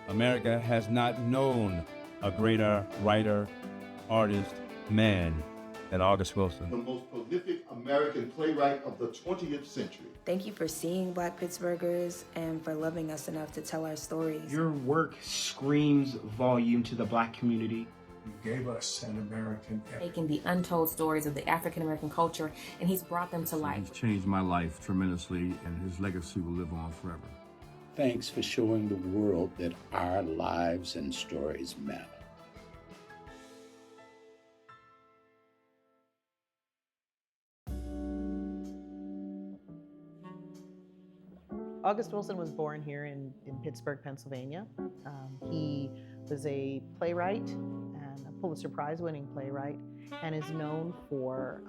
America has not known a greater writer, artist, man than August Wilson. The most prolific American playwright of the 20th century. Thank you for seeing Black Pittsburghers and for loving us enough to tell our stories. Your work screams volume to the Black community. You gave us an American epic. Taking the untold stories of the African American culture, and he's brought them to life. He's changed my life tremendously, and his legacy will live on forever. Thanks for showing the world that our lives and stories matter. August Wilson was born here in Pittsburgh, Pennsylvania. He was a playwright and a Pulitzer Prize-winning playwright, and is known for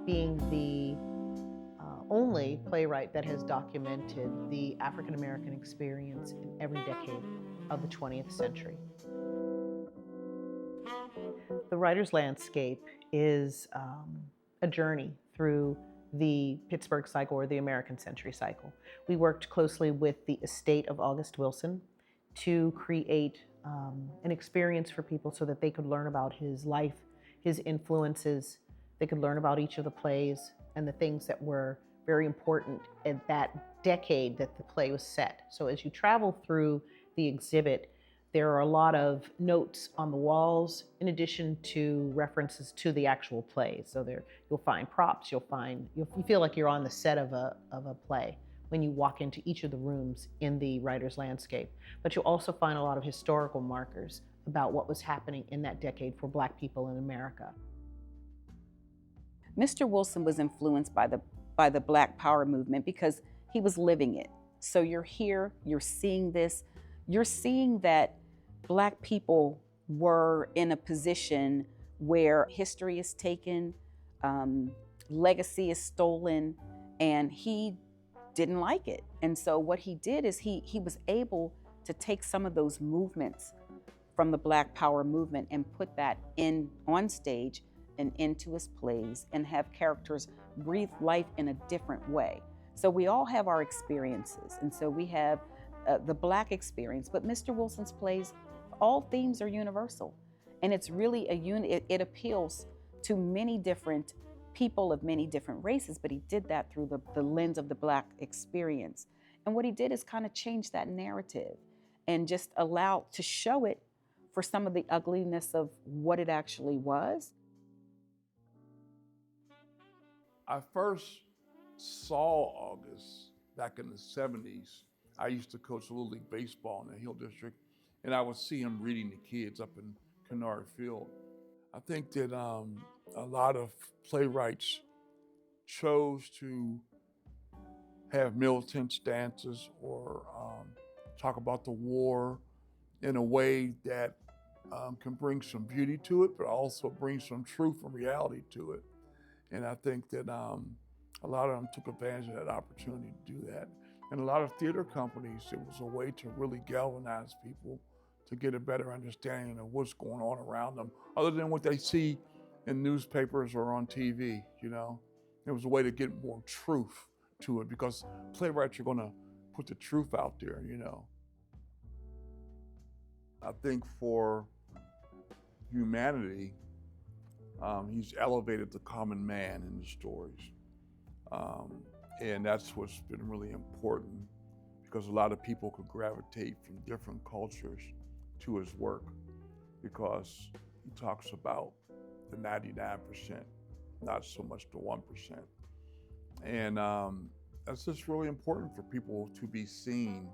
being the only playwright that has documented the African American experience in every decade of the 20th century. The writer's landscape is a journey through the Pittsburgh cycle, or the American century cycle. We worked closely with the estate of August Wilson to create an experience for people so that they could learn about his life, his influences. They could learn about each of the plays and the things that were very important at that decade that the play was set. So as you travel through the exhibit, there are a lot of notes on the walls in addition to references to the actual play. So there you'll find props, you feel like you're on the set of a play when you walk into each of the rooms in the writer's landscape. But you'll also find a lot of historical markers about what was happening in that decade for Black people in America. Mr. Wilson was influenced by the Black Power movement because he was living it. So you're here, you're seeing this, you're seeing that Black people were in a position where history is taken, legacy is stolen, and he didn't like it. And so what he did is he was able to take some of those movements from the Black Power movement and put that on stage and into his plays and have characters breathe life in a different way. So we all have our experiences, and so we have the Black experience, but Mr. Wilson's plays, all themes are universal, and it's really it appeals to many different people of many different races, but he did that through the lens of the Black experience. And what he did is kind of change that narrative and just allow to show it for some of the ugliness of what it actually was. I first saw August back in the 70s. I used to coach Little League Baseball in the Hill District, and I would see him reading the kids up in Kennard Field. I think that a lot of playwrights chose to have militant stances or talk about the war in a way that can bring some beauty to it, but also bring some truth and reality to it. And I think that a lot of them took advantage of that opportunity to do that. And a lot of theater companies, it was a way to really galvanize people to get a better understanding of what's going on around them, other than what they see in newspapers or on TV, you know? It was a way to get more truth to it, because playwrights are gonna put the truth out there, you know? I think for humanity, he's elevated the common man in the stories. And that's what's been really important, because a lot of people could gravitate from different cultures to his work, because he talks about the 99%, not so much the 1%. And that's just really important for people to be seen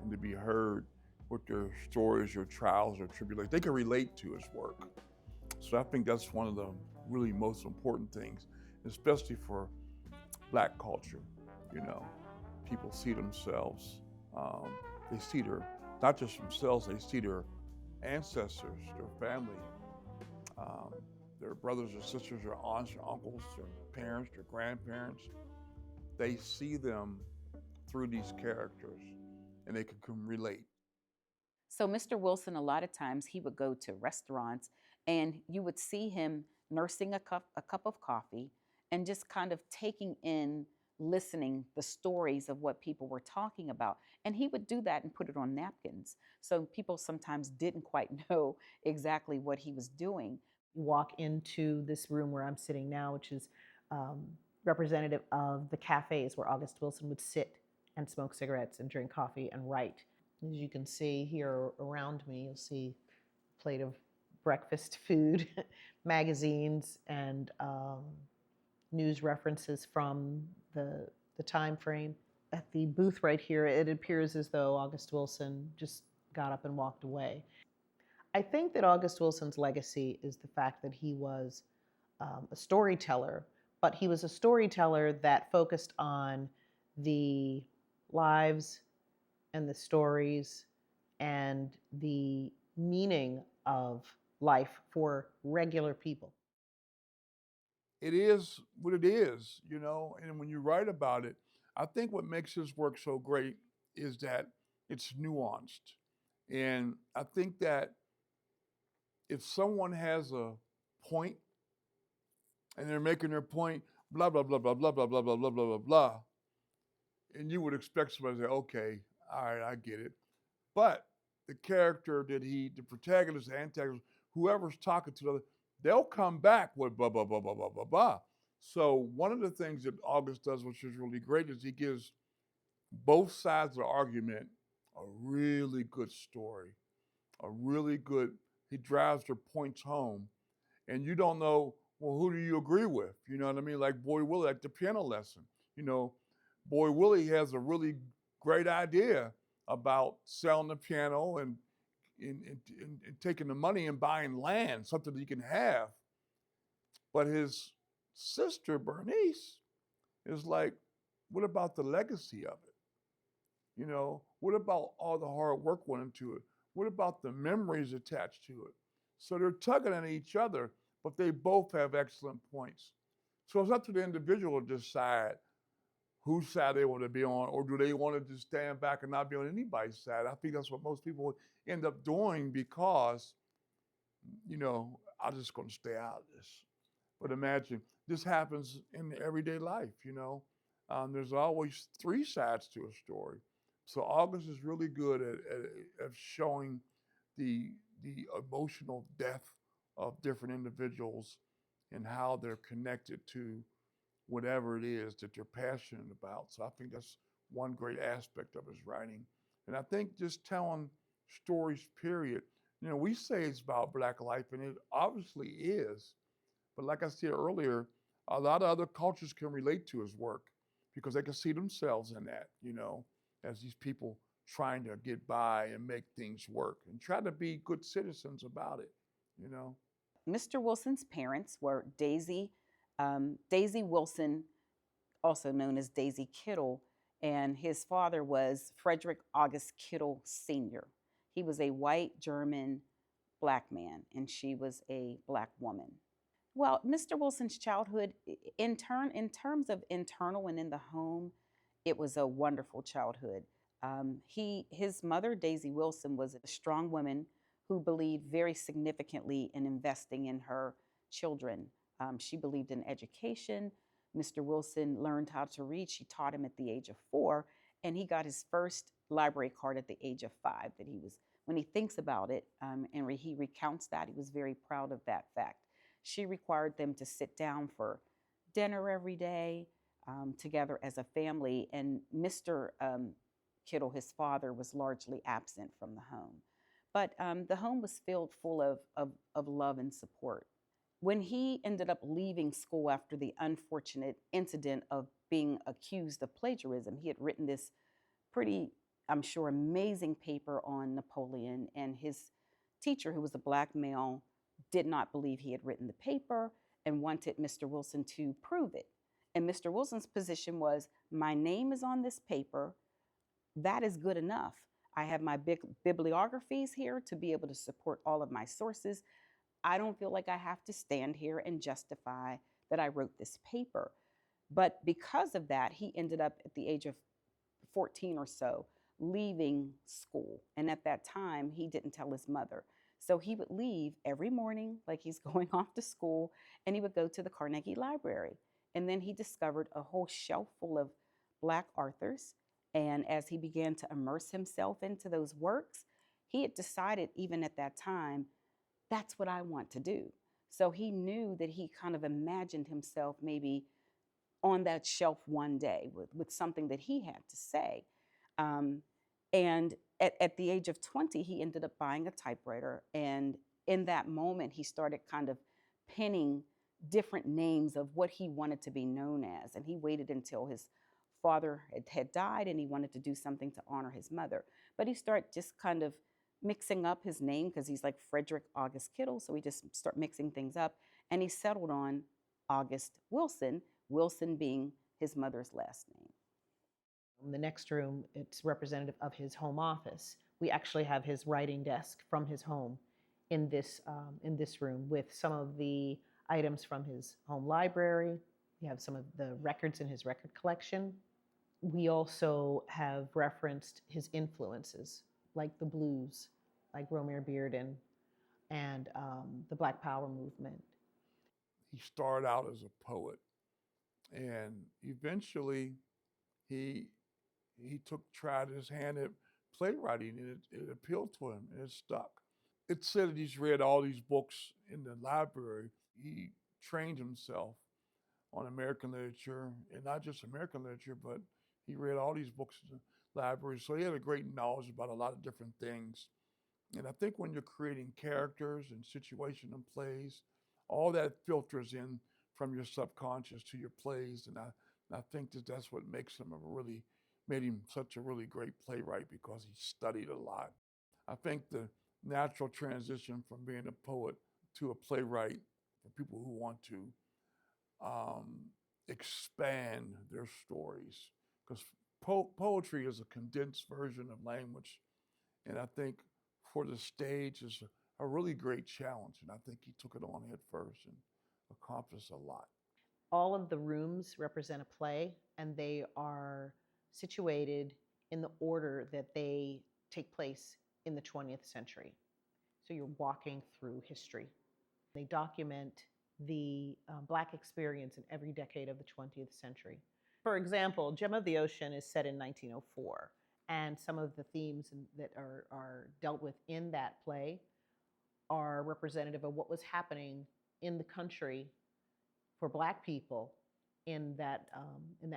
and to be heard with their stories or trials or tribulations. They can relate to his work. So I think that's one of the really most important things, especially for Black culture. You know, people see themselves, they see not just themselves, they see their ancestors, their family, their brothers or sisters, their aunts, their uncles, their parents, their grandparents. They see them through these characters, and they can relate. So Mr. Wilson, a lot of times he would go to restaurants and you would see him nursing a cup of coffee and just kind of taking in listening the stories of what people were talking about. And he would do that and put it on napkins. So people sometimes didn't quite know exactly what he was doing. Walk into this room where I'm sitting now, which is representative of the cafes where August Wilson would sit and smoke cigarettes and drink coffee and write. As you can see here around me, you'll see a plate of breakfast food, magazines, and news references from the time frame. At the booth right here, it appears as though August Wilson just got up and walked away. I think that August Wilson's legacy is the fact that he was a storyteller, but he was a storyteller that focused on the lives and the stories and the meaning of life for regular people. It is what it is, you know, and when you write about it, I think what makes his work so great is that it's nuanced. And I think that if someone has a point and they're making their point, blah, blah, blah, blah, blah, blah, blah, blah, blah, blah, blah, blah, and you would expect somebody to say, okay, all right, I get it. But the character that the protagonist, the antagonist, whoever's talking to the other, they'll come back with blah, blah, blah, blah, blah, blah, blah. So one of the things that August does, which is really great, is he gives both sides of the argument a really good story, he drives their points home. And you don't know, well, who do you agree with? You know what I mean? Like Boy Willie, like the piano lesson. You know, Boy Willie has a really great idea about selling the piano and taking the money and buying land, something that he can have. But his sister, Bernice, is like, what about the legacy of it? You know, what about all the hard work went into it? What about the memories attached to it? So they're tugging at each other, but they both have excellent points. So it's up to the individual to decide whose side they want to be on, or do they want to just stand back and not be on anybody's side? I think that's what most people end up doing because, you know, I'm just going to stay out of this. But imagine, this happens in everyday life, you know. There's always three sides to a story. So August is really good at showing the emotional depth of different individuals and how they're connected to whatever it is that they're passionate about. So I think that's one great aspect of his writing. And I think just telling stories, period. You know, we say it's about Black life, and it obviously is. But like I said earlier, a lot of other cultures can relate to his work because they can see themselves in that, you know, as these people trying to get by and make things work and try to be good citizens about it, you know. Mr. Wilson's parents were Daisy Wilson, also known as Daisy Kittle, and his father was Frederick August Kittle Sr. He was a white German Black man, and she was a Black woman. Well, Mr. Wilson's childhood, in terms of internal and in the home, it was a wonderful childhood. His mother, Daisy Wilson, was a strong woman who believed very significantly in investing in her children. She believed in education. Mr. Wilson learned how to read. She taught him at the age of 4, and he got his first library card at the age of 5. That he was, when he thinks about it, and he recounts that, he was very proud of that fact. She required them to sit down for dinner every day together as a family, and Mr. Kittle, his father, was largely absent from the home. But the home was filled full of love and support. When he ended up leaving school after the unfortunate incident of being accused of plagiarism, he had written this pretty, I'm sure, amazing paper on Napoleon, and his teacher, who was a Black male, did not believe he had written the paper and wanted Mr. Wilson to prove it. And Mr. Wilson's position was, my name is on this paper, that is good enough. I have my big bibliographies here to be able to support all of my sources. I don't feel like I have to stand here and justify that I wrote this paper. But because of that, he ended up at the age of 14 or so leaving school. And at that time, he didn't tell his mother. So he would leave every morning, like he's going off to school, and he would go to the Carnegie Library. And then he discovered a whole shelf full of Black authors. And as he began to immerse himself into those works, he had decided, even at that time, that's what I want to do. So he knew that he kind of imagined himself maybe on that shelf one day with something that he had to say. And at the age of 20, he ended up buying a typewriter. And in that moment, he started kind of penning different names of what he wanted to be known as. And he waited until his father had died and he wanted to do something to honor his mother. But he started just kind of mixing up his name because he's like Frederick August Kittle. So he just started mixing things up. And he settled on August Wilson, Wilson being his mother's last name. In the next room, it's representative of his home office. We actually have his writing desk from his home in this room with some of the items from his home library. We have some of the records in his record collection. We also have referenced his influences, like the blues, like Romare Bearden, and the Black Power movement. He started out as a poet, and eventually he tried his hand at playwriting, and it appealed to him, and it stuck. It said that he's read all these books in the library. He trained himself on American literature, and not just American literature, but he read all these books in the library. So he had a great knowledge about a lot of different things. And I think when you're creating characters and situational plays, all that filters in from your subconscious to your plays. And I think that that's what makes him made him such a really great playwright, because he studied a lot. I think the natural transition from being a poet to a playwright, for people who want to expand their stories, because poetry is a condensed version of language. And I think for the stage is a really great challenge. And I think he took it on head first and accomplished a lot. All of the rooms represent a play, and they are situated in the order that they take place in the 20th century. So you're walking through history. They document the Black experience in every decade of the 20th century. For example, Gem of the Ocean is set in 1904, and some of the themes that are dealt with in that play are representative of what was happening in the country for Black people in that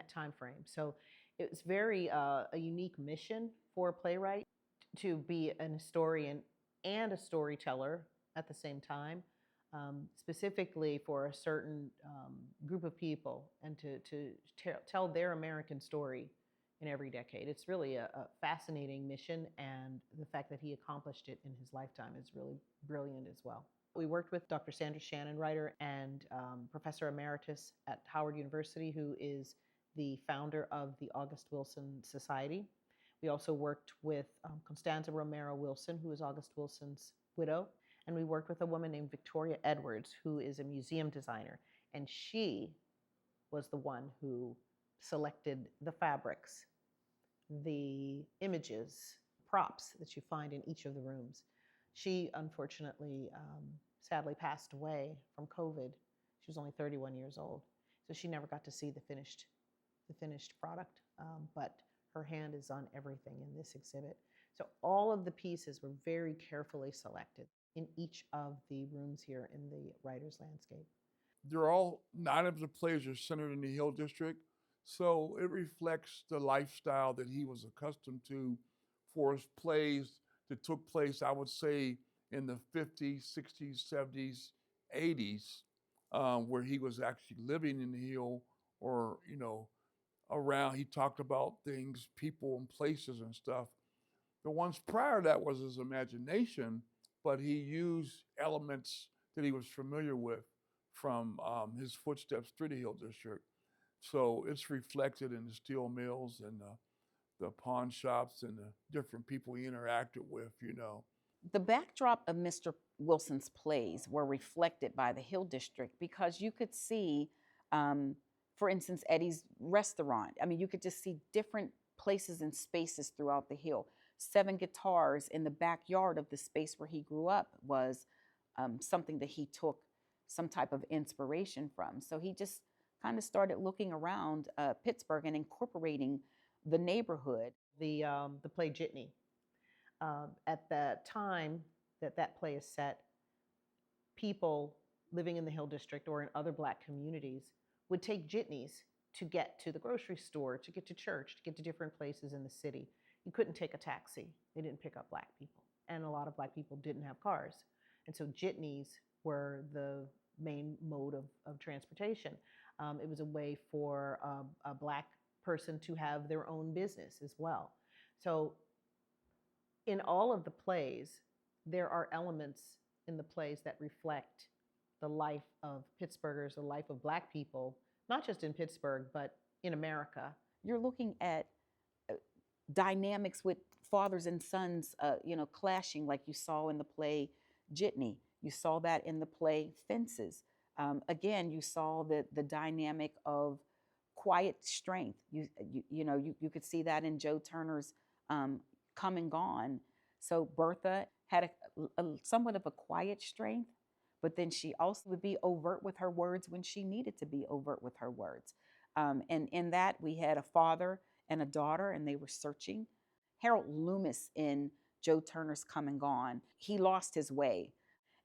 time frame. So it's very a unique mission for a playwright to be an historian and a storyteller at the same time, specifically for a certain group of people, and to tell their American story in every decade. It's really a fascinating mission, and the fact that he accomplished it in his lifetime is really brilliant as well. We worked with Dr. Sandra Shannon, writer and Professor Emeritus at Howard University, who is the founder of the August Wilson Society. We also worked with Constanza Romero Wilson, who is August Wilson's widow. And we worked with a woman named Victoria Edwards, who is a museum designer. And she was the one who selected the fabrics, the images, props that you find in each of the rooms. She unfortunately, sadly passed away from COVID. She was only 31 years old. So she never got to see the finished product, but her hand is on everything in this exhibit. So all of the pieces were very carefully selected in each of the rooms here in the Writer's Landscape. They're all, 9 of the plays are centered in the Hill District, so it reflects the lifestyle that he was accustomed to for his plays that took place, I would say, in the 50s, 60s, 70s, 80s, where he was actually living in the Hill, or, around. He talked about things, people and places and stuff. The ones prior to that was his imagination, but he used elements that he was familiar with from his footsteps through the Hill District. So it's reflected in the steel mills and the pawn shops and the different people he interacted with, The backdrop of Mr. Wilson's plays were reflected by the Hill District, because you could see, for instance, Eddie's restaurant. I mean, you could just see different places and spaces throughout the Hill. 7 guitars in the backyard of the space where he grew up was something that he took some type of inspiration from. So he just kind of started looking around Pittsburgh and incorporating the neighborhood. The play Jitney. At the time that play is set, people living in the Hill District or in other Black communities would take jitneys to get to the grocery store, to get to church, to get to different places in the city. You couldn't take a taxi. They didn't pick up Black people. And a lot of Black people didn't have cars. And so jitneys were the main mode of transportation. It was a way for a Black person to have their own business as well. So in all of the plays, there are elements in the plays that reflect the life of Pittsburghers, the life of Black people, not just in Pittsburgh, but in America. You're looking at dynamics with fathers and sons, clashing, like you saw in the play Jitney. You saw that in the play Fences. Again, you saw the dynamic of quiet strength. You could see that in Joe Turner's Come and Gone. So Bertha had a somewhat of a quiet strength, but then she also would be overt with her words when she needed to be overt with her words. And in that, we had a father and a daughter, and they were searching. Harold Loomis in Joe Turner's Come and Gone, he lost his way.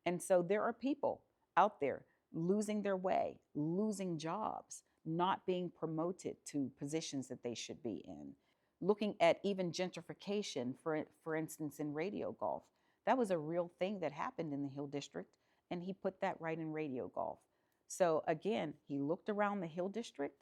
And so there are people out there losing their way, losing jobs, not being promoted to positions that they should be in. Looking at even gentrification, for instance, in radio golf. That was a real thing that happened in the Hill District, and he put that right in radio golf. So again, he looked around the Hill District,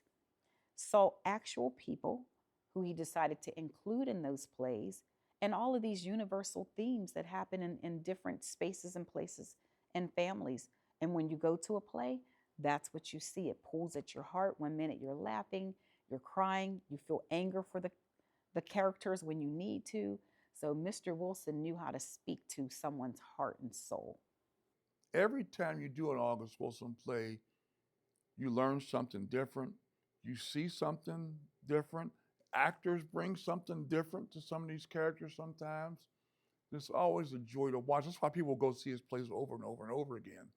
saw actual people who he decided to include in those plays, and all of these universal themes that happen in different spaces and places and families. And when you go to a play, that's what you see. It pulls at your heart. One minute you're laughing, you're crying, you feel anger for the characters when you need to. So Mr. Wilson knew how to speak to someone's heart and soul. Every time you do an August Wilson play, you learn something different. You see something different. Actors bring something different to some of these characters sometimes. It's always a joy to watch. That's why people go see his plays over and over and over again,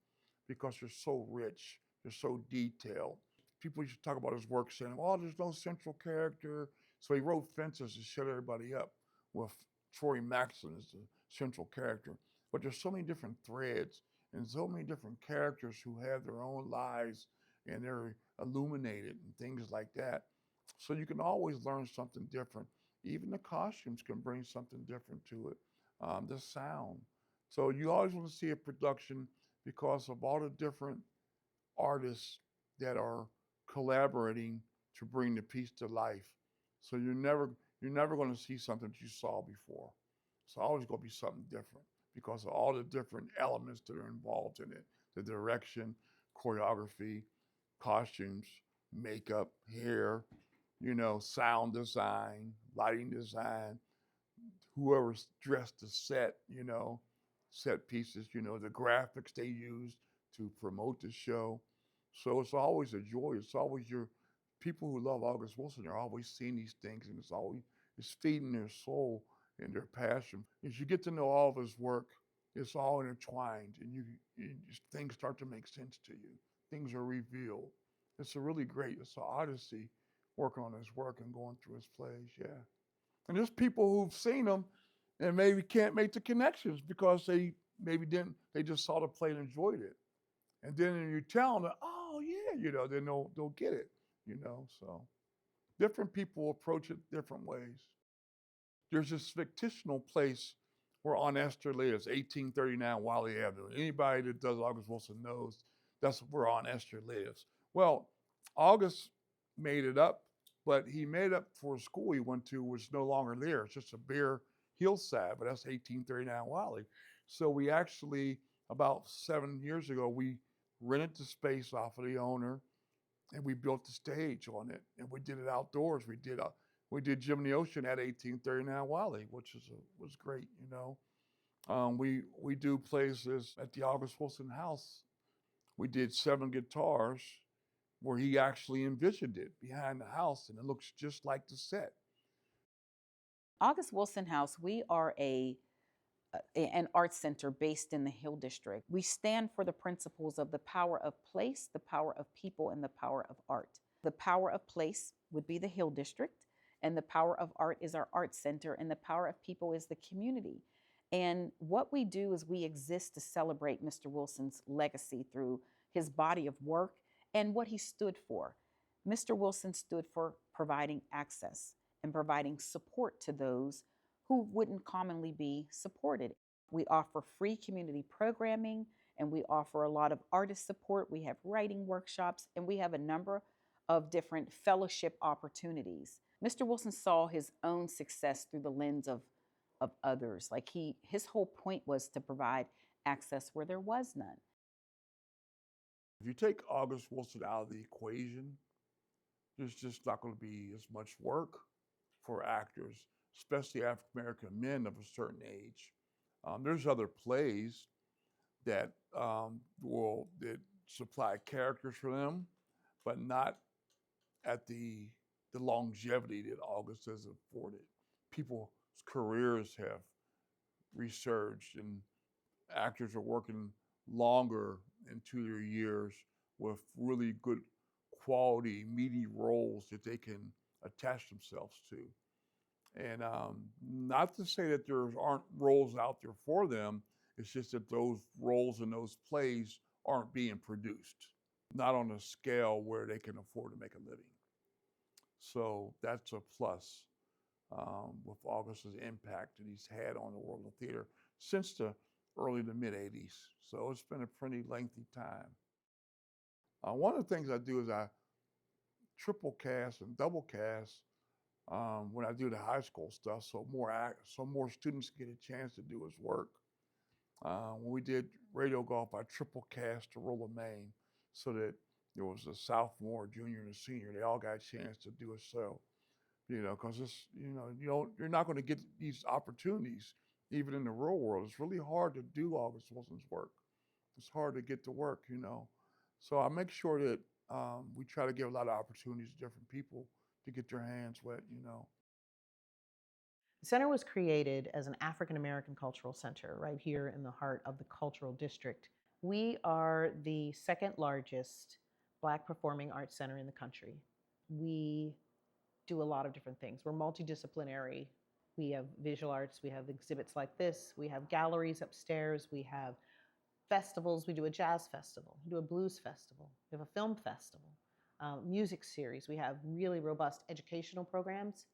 because they're so rich, they're so detailed. People used to talk about his work saying, well, there's no central character. So he wrote Fences to shut everybody up with Troy Maxson as the central character. But there's so many different threads and so many different characters who have their own lives and they're illuminated and things like that. So you can always learn something different. Even the costumes can bring something different to it, the sound. So you always want to see a production because of all the different artists that are collaborating to bring the piece to life. So you're never going to see something that you saw before. It's always going to be something different because of all the different elements that are involved in it. The direction, choreography, costumes, makeup, hair, sound design, lighting design, whoever's dressed the set, set pieces, the graphics they used to promote the show. So it's always a joy. It's always people who love August Wilson are always seeing these things, and it's feeding their soul and their passion. As you get to know all of his work, it's all intertwined, and things start to make sense to you. Things are revealed. It's it's an odyssey working on his work and going through his plays, yeah. And there's people who've seen him and maybe can't make the connections because they just saw the play and enjoyed it. And then you tell them, oh yeah, then they'll get it, so different people approach it different ways. There's this fictional place where Aunt Esther lives, 1839 Wiley Avenue. Anybody that does August Wilson knows that's where Aunt Esther lives. Well, August made it up, but he made it up for a school he went to, which is no longer there. It's just a bare hillside, but that's 1839 Wiley. So we actually, about 7 years ago, we rented the space off of the owner, and we built the stage on it, and we did it outdoors. We did Jim in the Ocean at 1839 Wiley, which was great, We do plays at the August Wilson House. We did 7 guitars, where he actually envisioned it behind the house, and it looks just like the set. August Wilson House, we are a an art center based in the Hill District. We stand for the principles of the power of place, the power of people, and the power of art. The power of place would be the Hill District, and the power of art is our art center, and the power of people is the community. And what we do is we exist to celebrate Mr. Wilson's legacy through his body of work and what he stood for. Mr. Wilson stood for providing access and providing support to those who wouldn't commonly be supported. We offer free community programming, and we offer a lot of artist support. We have writing workshops, and we have a number of different fellowship opportunities. Mr. Wilson saw his own success through the lens of others. Like his whole point was to provide access where there was none. If you take August Wilson out of the equation, there's just not going to be as much work for actors, especially African-American men of a certain age. There's other plays that that supply characters for them, but not at the longevity that August has afforded. People's careers have resurged, and actors are working longer into their years with really good quality, meaty roles that they can attach themselves to. And not to say that there aren't roles out there for them, it's just that those roles in those plays aren't being produced, not on a scale where they can afford to make a living. So that's a plus with August's impact that he's had on the world of theater since the early to mid 80s. So it's been a pretty lengthy time. One of the things I do is I triple cast and double cast when I do the high school stuff, so more students get a chance to do his work. When we did Radio Golf, I triple cast the role of Maine so that there was a sophomore, junior, and a senior. They all got a chance to do a show, because it's, you're not going to get these opportunities even in the real world. It's really hard to do August Wilson's work. It's hard to get to work, So I make sure that we try to give a lot of opportunities to different people to get their hands wet, The center was created as an African American cultural center right here in the heart of the cultural district. We are the second largest Black performing arts center in the country. We do a lot of different things. We're multidisciplinary. We have visual arts, we have exhibits like this, we have galleries upstairs, we have festivals, we do a jazz festival, we do a blues festival, we have a film festival, music series, we have really robust educational programs.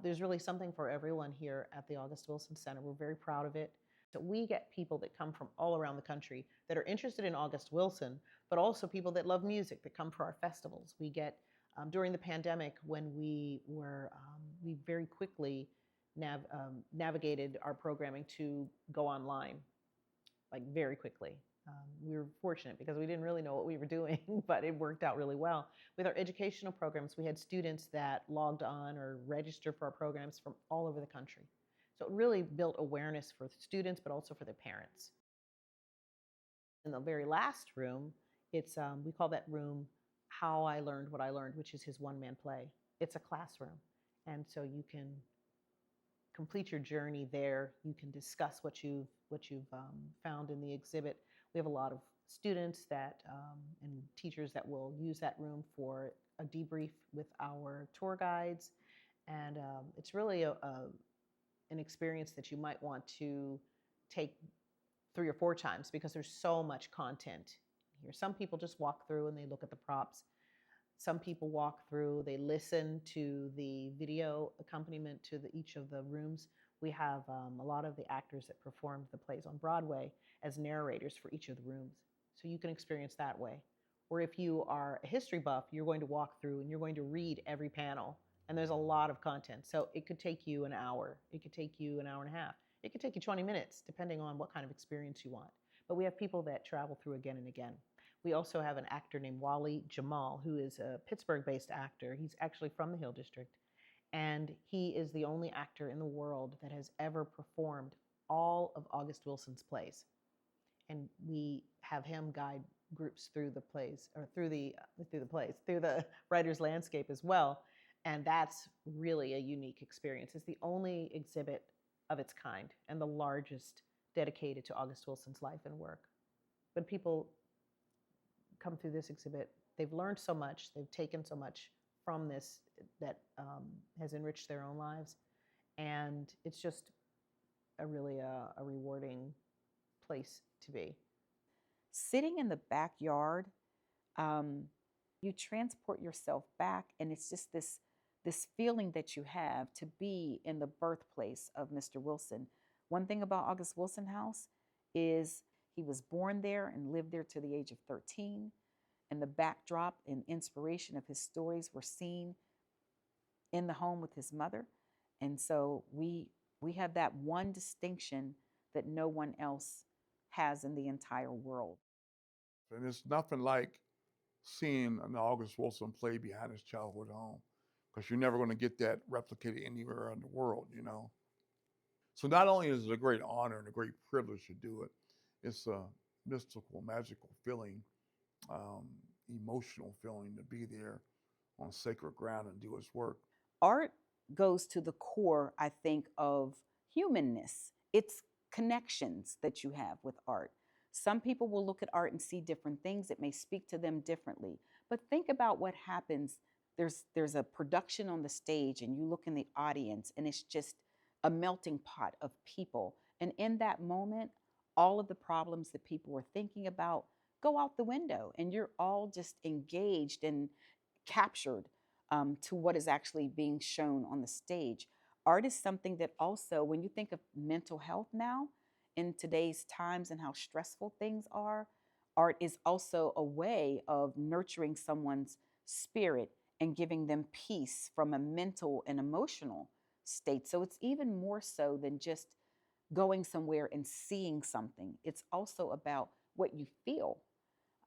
There's really something for everyone here at the August Wilson Center. We're very proud of it. So we get people that come from all around the country that are interested in August Wilson, but also people that love music that come for our festivals. We get, during the pandemic, when we very quickly navigated our programming to go online, like very quickly. We were fortunate because we didn't really know what we were doing, but it worked out really well. With our educational programs, we had students that logged on or registered for our programs from all over the country. So it really built awareness for students, but also for their parents. In the very last room, it's we call that room How I Learned What I Learned, which is his one-man play. It's a classroom, and so you can complete your journey there. You can discuss what you've found in the exhibit. We have a lot of students that and teachers that will use that room for a debrief with our tour guides, and it's really an experience that you might want to take 3 or 4 times because there's so much content here. Some people just walk through and they look at the props. Some people walk through, they listen to the video accompaniment to each of the rooms. We have a lot of the actors that performed the plays on Broadway as narrators for each of the rooms. So you can experience that way. Or if you are a history buff, you're going to walk through and you're going to read every panel. And there's a lot of content. So it could take you an hour. It could take you an hour and a half. It could take you 20 minutes, depending on what kind of experience you want. But we have people that travel through again and again. We also have an actor named Wally Jamal, who is a Pittsburgh-based actor. He's actually from the Hill District. And he is the only actor in the world that has ever performed all of August Wilson's plays. And we have him guide groups through the plays, or through the writer's landscape as well. And that's really a unique experience. It's the only exhibit of its kind and the largest dedicated to August Wilson's life and work. When people come through this exhibit, they've learned so much, they've taken so much from this that has enriched their own lives. And it's just a really a rewarding place to be. Sitting in the backyard, you transport yourself back, and it's just this feeling that you have to be in the birthplace of Mr. Wilson. One thing about August Wilson House is he was born there and lived there to the age of 13, and the backdrop and inspiration of his stories were seen in the home with his mother. And so we have that one distinction that no one else has in the entire world. And it's nothing like seeing an August Wilson play behind his childhood home, because you're never going to get that replicated anywhere in the world, you know. So not only is it a great honor and a great privilege to do it, it's a mystical, magical feeling, emotional feeling to be there on sacred ground and do his work. Art goes to the core, I think, of humanness. It's connections that you have with art. Some people will look at art and see different things. It may speak to them differently. But think about what happens. There's a production on the stage, and you look in the audience, and it's just a melting pot of people. And in that moment, all of the problems that people were thinking about go out the window, and you're all just engaged and captured to what is actually being shown on the stage. Art is something that also, when you think of mental health now, in today's times and how stressful things are, art is also a way of nurturing someone's spirit and giving them peace from a mental and emotional state. So it's even more so than just going somewhere and seeing something. It's also about what you feel.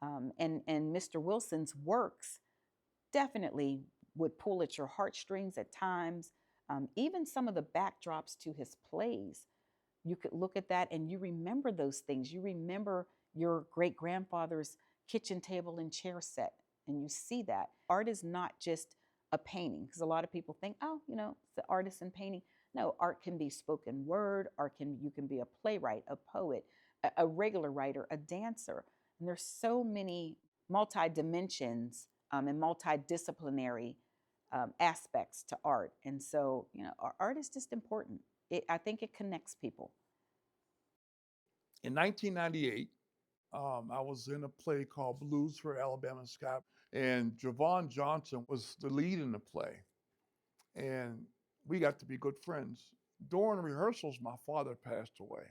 And Mr. Wilson's works definitely would pull at your heartstrings at times. Even some of the backdrops to his plays, you could look at that and you remember those things. You remember your great-grandfather's kitchen table and chair set, and you see that. Art is not just a painting, because a lot of people think, oh, you know, it's the artist in painting. No, art can be spoken word, you can be a playwright, a poet, a regular writer, a dancer. And there's so many multi-dimensions and multidisciplinary aspects to art. And so, you know, art is just important. I think it connects people. In 1998, I was in a play called Blues for Alabama Sky, and Javon Johnson was the lead in the play. And we got to be good friends. During rehearsals, my father passed away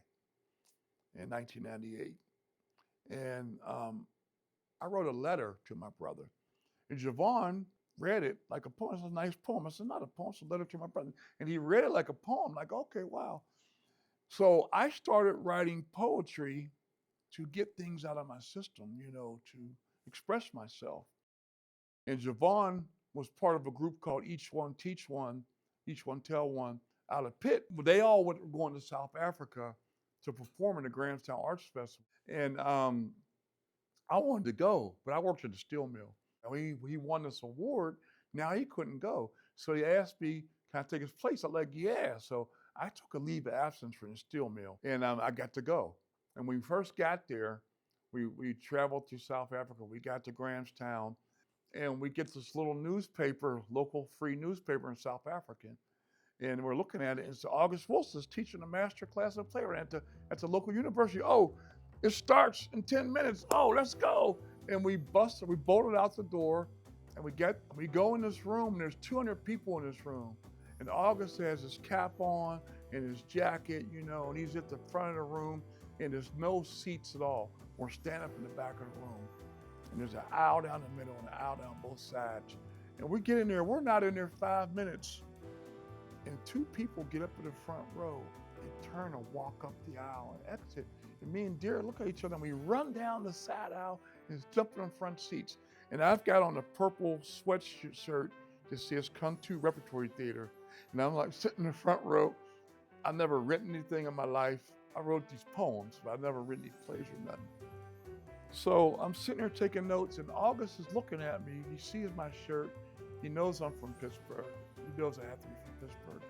in 1998. And I wrote a letter to my brother. And Javon read it like a poem. It's a nice poem. I said, not a poem, it's a letter to my brother. And he read it like a poem, like, okay, wow. So I started writing poetry to get things out of my system, you know, to express myself. And Javon was part of a group called Each One Teach One, Each One Tell One out of Pitt. They all were going to South Africa to perform in the Grahamstown Arts Festival. And I wanted to go, but I worked at the steel mill. And he won this award. Now he couldn't go. So he asked me, can I take his place? I'm like, yeah. So I took a leave of absence from the steel mill, and I got to go. And when we first got there, we traveled through South Africa. We got to Grahamstown, and we get this little newspaper, local free newspaper in South Africa. And we're looking at it, and it's August Wilson's teaching a master class of playwright at the local university. Oh, it starts in 10 minutes. Oh, let's go. And we bolted out the door, and we go in this room, and there's 200 people in this room. And August has his cap on and his jacket, you know, and he's at the front of the room, and there's no seats at all. We're standing up in the back of the room, and there's an aisle down the middle and an aisle down both sides. And we get in there, we're not in there 5 minutes. And 2 people get up to the front row and turn and walk up the aisle and exit. And me and Dear look at each other, and we run down the side aisle and jump in front seats. And I've got on a purple sweatshirt that says Come To Repertory Theater. And I'm like sitting in the front row. I've never written anything in my life. I wrote these poems, but I've never written any plays or nothing. So I'm sitting there taking notes, and August is looking at me. He sees my shirt. He knows I'm from Pittsburgh. He knows I have to be from Pittsburgh.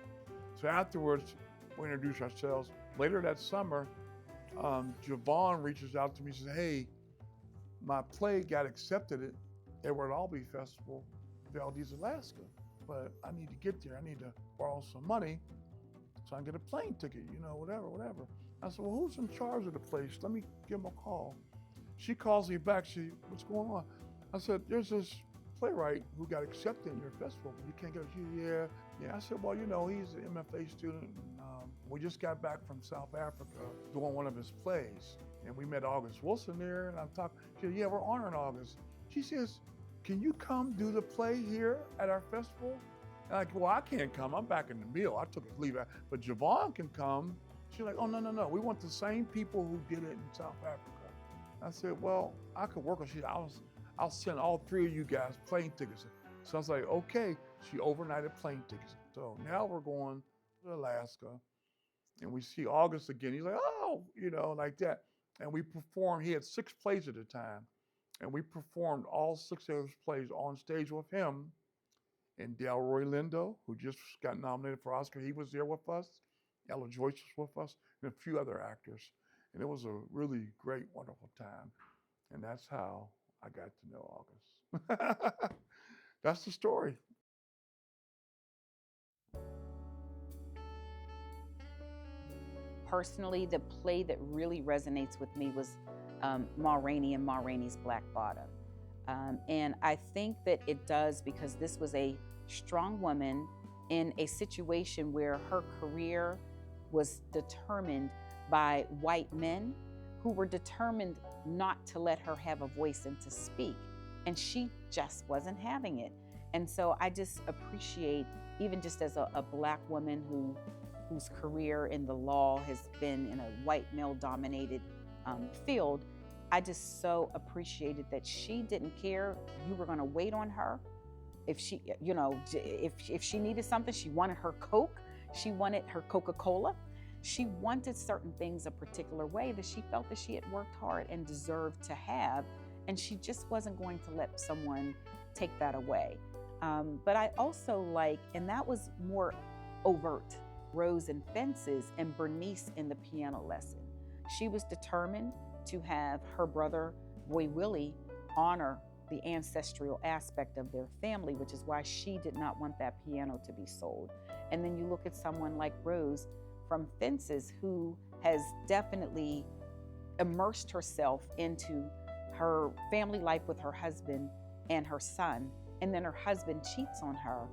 So afterwards, we introduce ourselves. Later that summer, Javon reaches out to me and says, hey, my play got accepted at Edward Albee Festival, Valdez, Alaska, but I need to get there. I need to borrow some money so I can get a plane ticket, whatever. I said, well, who's in charge of the place? Let me give him a call. She calls me back. What's going on? I said, there's this playwright who got accepted in your festival, but you can't get it. Yeah. I said, well, he's an MFA student. And, we just got back from South Africa doing one of his plays. And we met August Wilson there, and I'm talking. She said, yeah, we're honoring August. She says, can you come do the play here at our festival? And I'm like, well, I can't come. I'm back in the mill. I took a leave. But Javon can come. She's like, oh, no. We want the same people who did it in South Africa. I said, well, I could work on it. I'll send all three of you guys plane tickets. So I was like, okay. She overnighted plane tickets. So now we're going to Alaska, and we see August again. He's like, oh, like that. And we performed. He had 6 plays at the time, and we performed all 6 of his plays on stage with him. And Delroy Lindo, who just got nominated for Oscar, he was there with us. Ella Joyce was with us, and a few other actors. And it was a really great, wonderful time. And that's how I got to know August. That's the story. Personally, the play that really resonates with me was Ma Rainey and Ma Rainey's Black Bottom. And I think that it does because this was a strong woman in a situation where her career was determined by white men who were determined not to let her have a voice and to speak. And she just wasn't having it. And so I just appreciate, even just as a Black woman whose career in the law has been in a white male-dominated field, I just so appreciated that she didn't care. You were going to wait on her. If she, if she needed something, she wanted her Coke, she wanted her Coca-Cola. She wanted certain things a particular way that she felt that she had worked hard and deserved to have, and she just wasn't going to let someone take that away. But I also like, and that was more overt, Rose in Fences and Bernice in The Piano Lesson. She was determined to have her brother, Boy Willie, honor the ancestral aspect of their family, which is why she did not want that piano to be sold. And then you look at someone like Rose from Fences, who has definitely immersed herself into her family life with her husband and her son, and then her husband cheats on her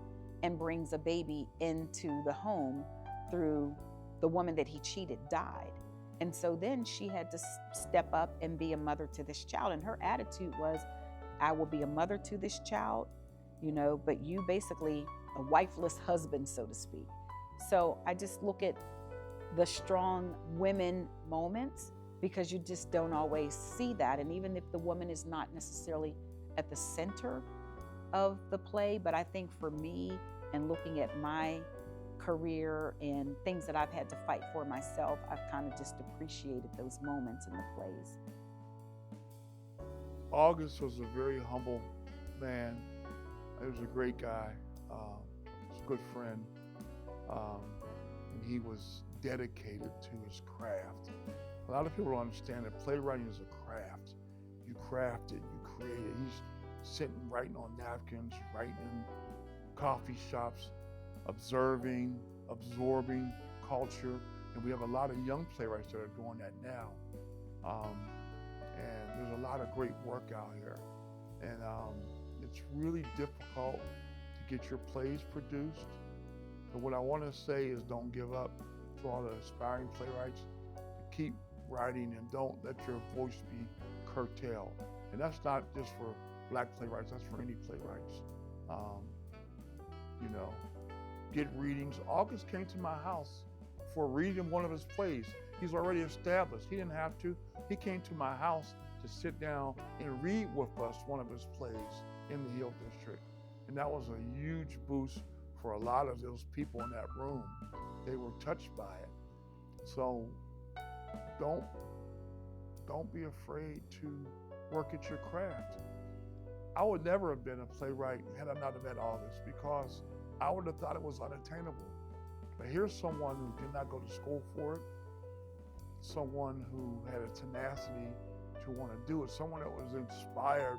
and brings a baby into the home through the woman that he cheated died. And so then she had to step up and be a mother to this child. And her attitude was, I will be a mother to this child, but you basically a wifeless husband, so to speak. So I just look at the strong women moments because you just don't always see that. And even if the woman is not necessarily at the center of the play, but I think for me and looking at my career and things that I've had to fight for myself, I've kind of just appreciated those moments in the plays. August was a very humble man. He was a great guy. He was a good friend. And he was dedicated to his craft. A lot of people don't understand that playwriting is a craft. You craft it, you create it. He's sitting, writing on napkins, writing in coffee shops, observing, absorbing culture. And we have a lot of young playwrights that are doing that now. And there's a lot of great work out here. And it's really difficult to get your plays produced. And what I want to say is don't give up to all the aspiring playwrights. Keep writing and don't let your voice be curtailed. And that's not just for Black playwrights, that's for any playwrights. Get readings. August came to my house for reading one of his plays. He's already established. He didn't have to. He came to my house to sit down and read with us one of his plays in the Hill District. And that was a huge boost for a lot of those people in that room. They were touched by it. So don't be afraid to work at your craft. I would never have been a playwright had I not met August, because I would have thought it was unattainable. But here's someone who did not go to school for it, someone who had a tenacity to want to do it, someone that was inspired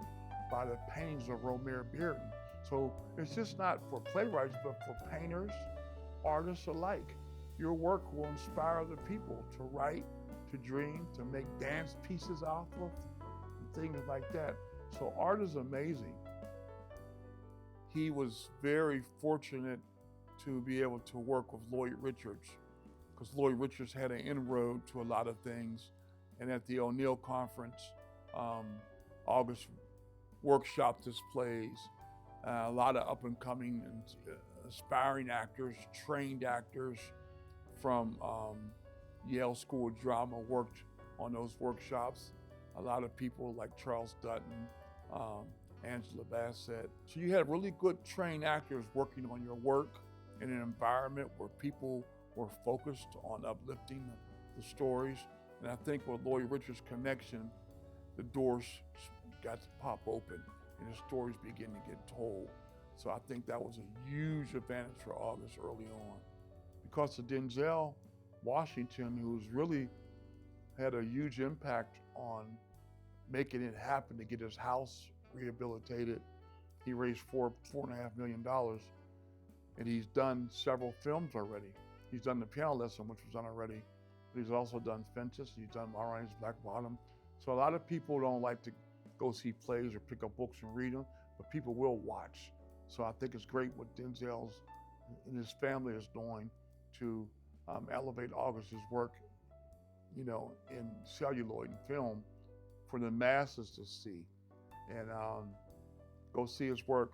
by the paintings of Romare Bearden. So it's just not for playwrights, but for painters, artists alike. Your work will inspire other people to write, to dream, to make dance pieces off of, and things like that. So art is amazing. He was very fortunate to be able to work with Lloyd Richards, because Lloyd Richards had an inroad to a lot of things. And at the O'Neill Conference, August workshopped his plays. A lot of up and coming and aspiring actors, trained actors from Yale School of Drama worked on those workshops. A lot of people like Charles Dutton, Angela Bassett. So you had really good trained actors working on your work in an environment where people were focused on uplifting the stories. And I think with Lloyd Richards' connection, the doors got to pop open and the stories begin to get told. So I think that was a huge advantage for August early on. Because of Denzel Washington, who's really had a huge impact on making it happen to get his house rehabilitated. He raised $4.5 million, and he's done several films already. He's done The Piano Lesson, which was done already, but he's also done Fences, he's done Ma Rainey's Black Bottom. So a lot of people don't like to go see plays or pick up books and read them, but people will watch. So I think it's great what Denzel's and his family is doing to elevate August's work, you know, in celluloid and film for the masses to see. And go see his work,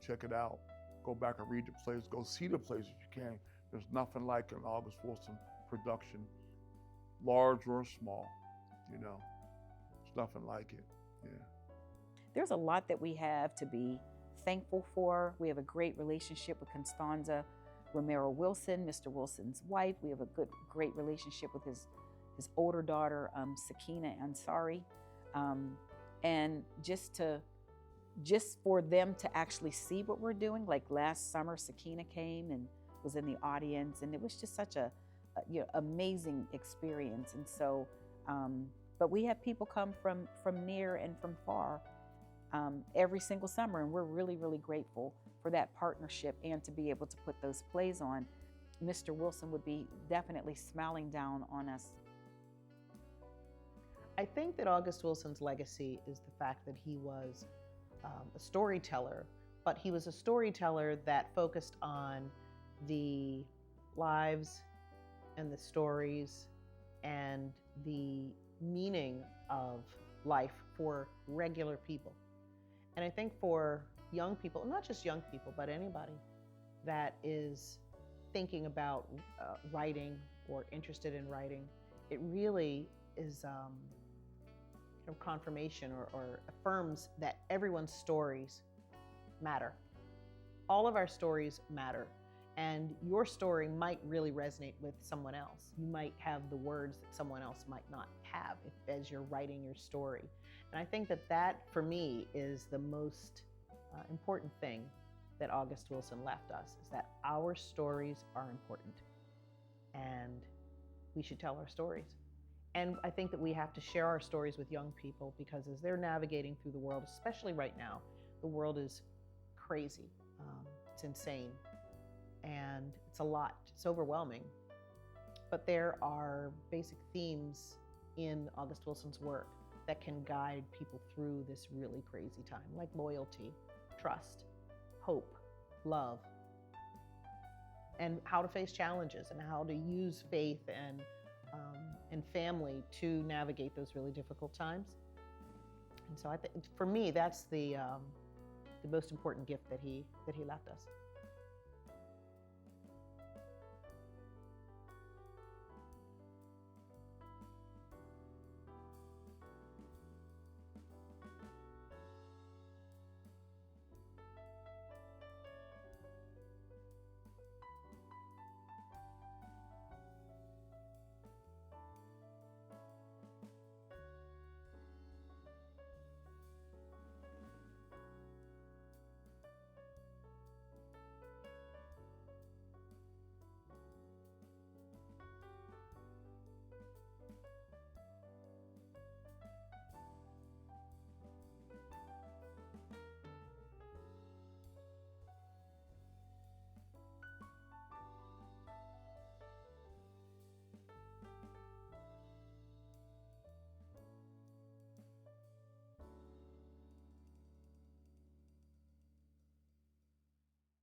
check it out. Go back and read the plays, go see the plays if you can. There's nothing like an August Wilson production, large or small, you know. There's nothing like it, yeah. There's a lot that we have to be thankful for. We have a great relationship with Constanza Romero Wilson, Mr. Wilson's wife. We have a great relationship with his older daughter, Sakina Ansari. And just for them to actually see what we're doing, like last summer, Sakina came and was in the audience, and it was just such a amazing experience. And so, but we have people come from near and from far every single summer, and we're really, really grateful for that partnership and to be able to put those plays on. Mr. Wilson would be definitely smiling down on us. I think that August Wilson's legacy is the fact that he was a storyteller, but he was a storyteller that focused on the lives and the stories and the meaning of life for regular people. And I think for young people, not just young people, but anybody that is thinking about writing or interested in writing, it really is confirmation or affirms that everyone's stories matter. All of our stories matter, and your story might really resonate with someone else. You might have the words that someone else might not have as you're writing your story. And I think that for me is the most important thing that August Wilson left us, is that our stories are important and we should tell our stories. And I think that we have to share our stories with young people, because as they're navigating through the world, especially right now, the world is crazy. It's insane. And it's a lot. It's overwhelming. But there are basic themes in August Wilson's work that can guide people through this really crazy time, like loyalty, trust, hope, love, and how to face challenges and how to use faith and family to navigate those really difficult times. And so I think, for me, that's the most important gift that he left us.